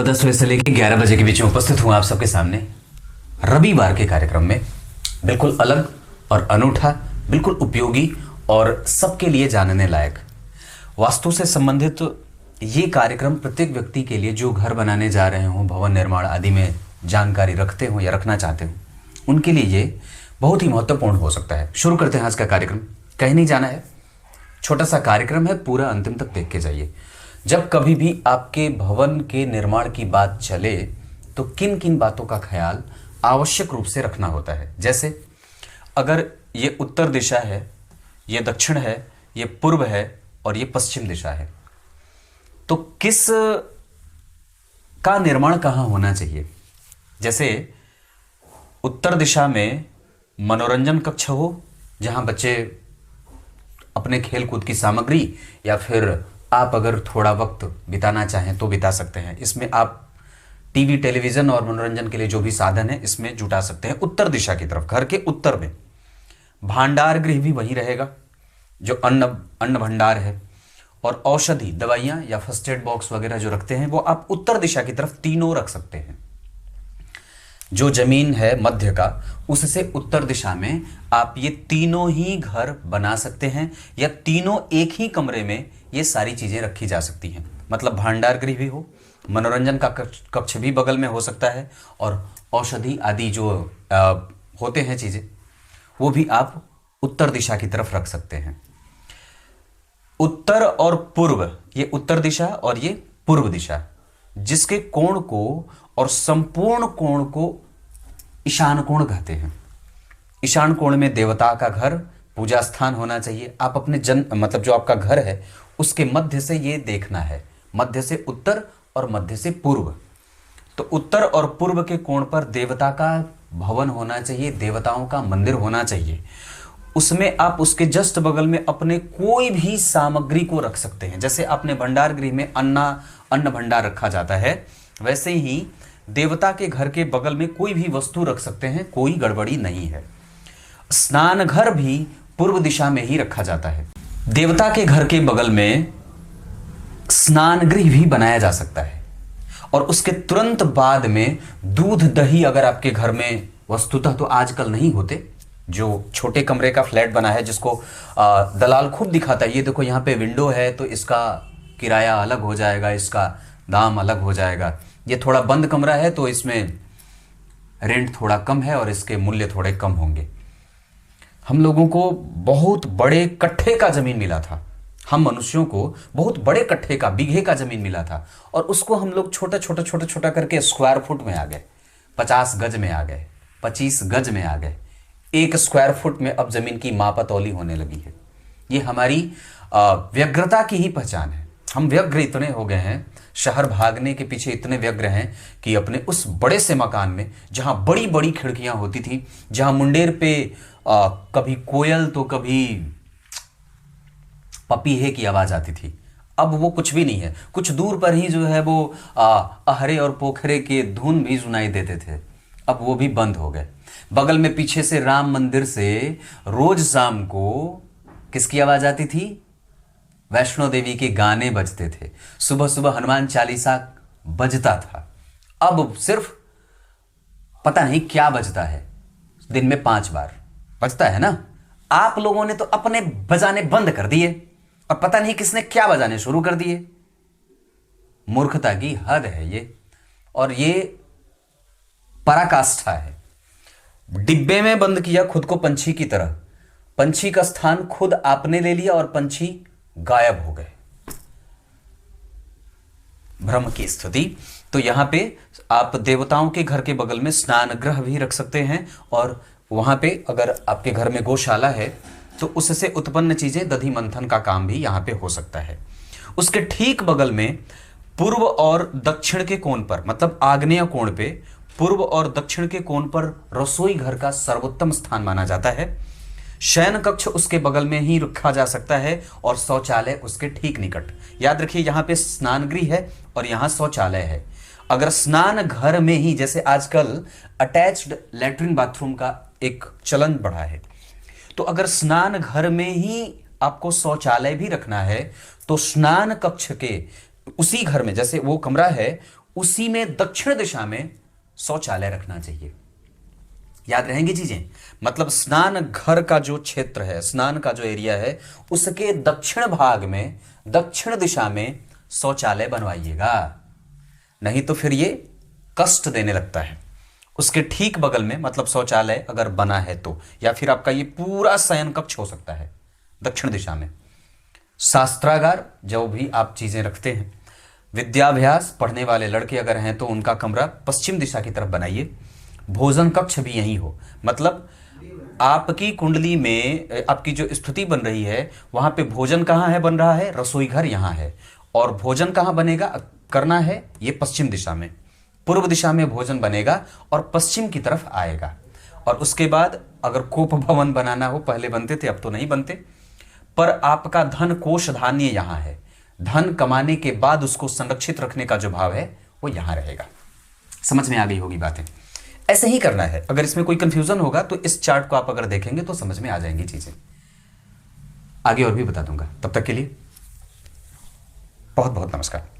10 बजे से लेकर 11 बजे के बीच में उपस्थित हूं आप सबके सामने रविवार के कार्यक्रम में। बिल्कुल अलग और अनूठा, बिल्कुल उपयोगी और सबके लिए जानने लायक वास्तु से संबंधित ये कार्यक्रम प्रत्येक व्यक्ति के लिए जो घर बनाने जा रहे हों, भवन निर्माण आदि में जानकारी रखते हो या रखना चाहते हो, उनके लिए ये बहुत ही महत्वपूर्ण हो सकता है। शुरू करते हैं आज का कार्यक्रम। कहीं नहीं जाना है, छोटा सा कार्यक्रम है, पूरा अंतिम तक देख के जाइए। जब कभी भी आपके भवन के निर्माण की बात चले तो किन किन बातों का ख्याल आवश्यक रूप से रखना होता है। जैसे अगर ये उत्तर दिशा है, ये दक्षिण है, ये पूर्व है और ये पश्चिम दिशा है, तो किस का निर्माण कहाँ होना चाहिए। जैसे उत्तर दिशा में मनोरंजन कक्ष हो, जहां बच्चे अपने खेल कूद की सामग्री या फिर आप अगर थोड़ा वक्त बिताना चाहें तो बिता सकते हैं। इसमें आप टीवी, टेलीविजन और मनोरंजन के लिए जो भी साधन है इसमें जुटा सकते हैं। उत्तर दिशा की तरफ, घर के उत्तर में भांडार गृह भी वहीं रहेगा, जो अन्न भंडार है, और औषधि, दवाइयां या फर्स्ट एड बॉक्स वगैरह जो रखते हैं वो आप उत्तर दिशा की तरफ तीनों रख सकते हैं। जो जमीन है मध्य का, उससे उत्तर दिशा में आप ये तीनों ही घर बना सकते हैं, या तीनों एक ही कमरे में ये सारी चीजें रखी जा सकती हैं। मतलब भांडार गृह भी हो, मनोरंजन का कक्ष भी बगल में हो सकता है, और औषधि आदि जो होते हैं चीजें, वो भी आप उत्तर दिशा की तरफ रख सकते हैं। उत्तर और पूर्व, ये उत्तर दिशा और ये पूर्व दिशा, जिसके कोण को और संपूर्ण कोण को ईशान कोण कहते हैं। ईशान कोण में देवता का घर, पूजा स्थान होना चाहिए। आप अपने मतलब जो आपका घर है उसके मध्य से ये देखना है, मध्य से उत्तर और मध्य से पूर्व। तो उत्तर और पूर्व के कोण पर देवता का भवन होना चाहिए, देवताओं का मंदिर होना चाहिए। उसमें आप उसके जस्ट बगल में अपने कोई भी सामग्री को रख सकते हैं। जैसे आपने भंडार गृह में अन्न भंडार रखा जाता है, वैसे ही देवता के घर के बगल में कोई भी वस्तु रख सकते हैं, कोई गड़बड़ी नहीं है। स्नान घर भी पूर्व दिशा में ही रखा जाता है। देवता के घर के बगल में स्नान गृह भी बनाया जा सकता है, और उसके तुरंत बाद में दूध दही, अगर आपके घर में वस्तुतः तो आजकल नहीं होते, जो छोटे कमरे का फ्लैट बना है जिसको दलाल खूब दिखाता है, ये देखो यहाँ पे विंडो है तो इसका किराया अलग हो जाएगा, इसका दाम अलग हो जाएगा, ये थोड़ा बंद कमरा है तो इसमें रेंट थोड़ा कम है और इसके मूल्य थोड़े कम होंगे। हम लोगों को बहुत बड़े कट्ठे का जमीन मिला था, हम मनुष्यों को बहुत बड़े कट्ठे का, बीघे का जमीन मिला था, और उसको हम लोग छोटा करके स्क्वायर फुट में आ गए, 50 गज में आ गए, 25 गज में आ गए, 1 स्क्वायर फुट में अब जमीन की मापातौली होने लगी है। ये हमारी व्यग्रता की ही पहचान है। हम व्यग्र इतने हो गए हैं, शहर भागने के पीछे इतने व्यग्र हैं कि अपने उस बड़े से मकान में, जहां बड़ी बड़ी खिड़कियां होती थी, जहां मुंडेर पे कभी कोयल तो कभी पपीहे की आवाज आती थी, अब वो कुछ भी नहीं है। कुछ दूर पर ही जो है वो अहरे और पोखरे के धुन भी सुनाई देते थे, अब वो भी बंद हो गए। बगल में पीछे से राम मंदिर से रोज शाम को किसकी आवाज आती थी? वैष्णो देवी के गाने बजते थे, सुबह सुबह हनुमान चालीसा बजता था। अब सिर्फ पता नहीं क्या बजता है, दिन में 5 बार बजता है ना। आप लोगों ने तो अपने बजाने बंद कर दिए, और पता नहीं किसने क्या बजाने शुरू कर दिए। मूर्खता की हद है ये, और ये पराकाष्ठा है। डिब्बे में बंद किया खुद को पंछी की तरह, पंछी का स्थान खुद आपने ले लिया और पंछी गायब हो गए। भ्रम की स्थिति। तो यहां पे आप देवताओं के घर के बगल में स्नान गृह भी रख सकते हैं, और वहां पे अगर आपके घर में गौशाला है तो उससे उत्पन्न चीजें, दधि मंथन का काम भी यहां पे हो सकता है। उसके ठीक बगल में पूर्व और दक्षिण के कोण पर, मतलब आग्नेय कोण पे पूर्व और दक्षिण के कोण पर रसोई घर का सर्वोत्तम स्थान माना जाता है। शयन कक्ष उसके बगल में ही रखा जा सकता है, और शौचालय उसके ठीक निकट। याद रखिए, यहां पे स्नान गृह है और यहां शौचालय है। अगर स्नान घर में ही, जैसे आजकल अटैच्ड लैट्रिन बाथरूम का एक चलन बढ़ा है, तो अगर स्नान घर में ही आपको शौचालय भी रखना है तो स्नान कक्ष के उसी घर में, जैसे वो कमरा है उसी में दक्षिण दिशा में शौचालय रखना चाहिए। याद रहेंगी चीजें, मतलब स्नान घर का जो क्षेत्र है, स्नान का जो एरिया है, उसके दक्षिण भाग में, दक्षिण दिशा में शौचालय बनवाइएगा, नहीं तो फिर ये कष्ट देने लगता है। उसके ठीक बगल में, मतलब शौचालय अगर बना है तो, या फिर आपका ये पूरा शयन कक्ष हो सकता है दक्षिण दिशा में। शास्त्रागार, जो भी आप चीजें रखते हैं, विद्याभ्यास पढ़ने वाले लड़के अगर हैं तो उनका कमरा पश्चिम दिशा की तरफ बनाइए। भोजन कक्ष भी यही हो, मतलब आपकी कुंडली में आपकी जो स्थिति बन रही है वहां पे भोजन कहाँ है बन रहा है, रसोई घर यहाँ है, और भोजन कहाँ बनेगा, करना है ये पश्चिम दिशा में। पूर्व दिशा में भोजन बनेगा और पश्चिम की तरफ आएगा। और उसके बाद अगर कोप भवन बनाना हो, पहले बनते थे अब तो नहीं बनते, पर आपका धन कोष धान्य यहाँ है, धन कमाने के बाद उसको संरक्षित रखने का जो भाव है वो यहां रहेगा। समझ में आ गई होगी बातें। ऐसे ही करना है। अगर इसमें कोई कंफ्यूजन होगा तो इस चार्ट को आप अगर देखेंगे तो समझ में आ जाएंगी चीजें। आगे और भी बता दूंगा। तब तक के लिए बहुत बहुत नमस्कार।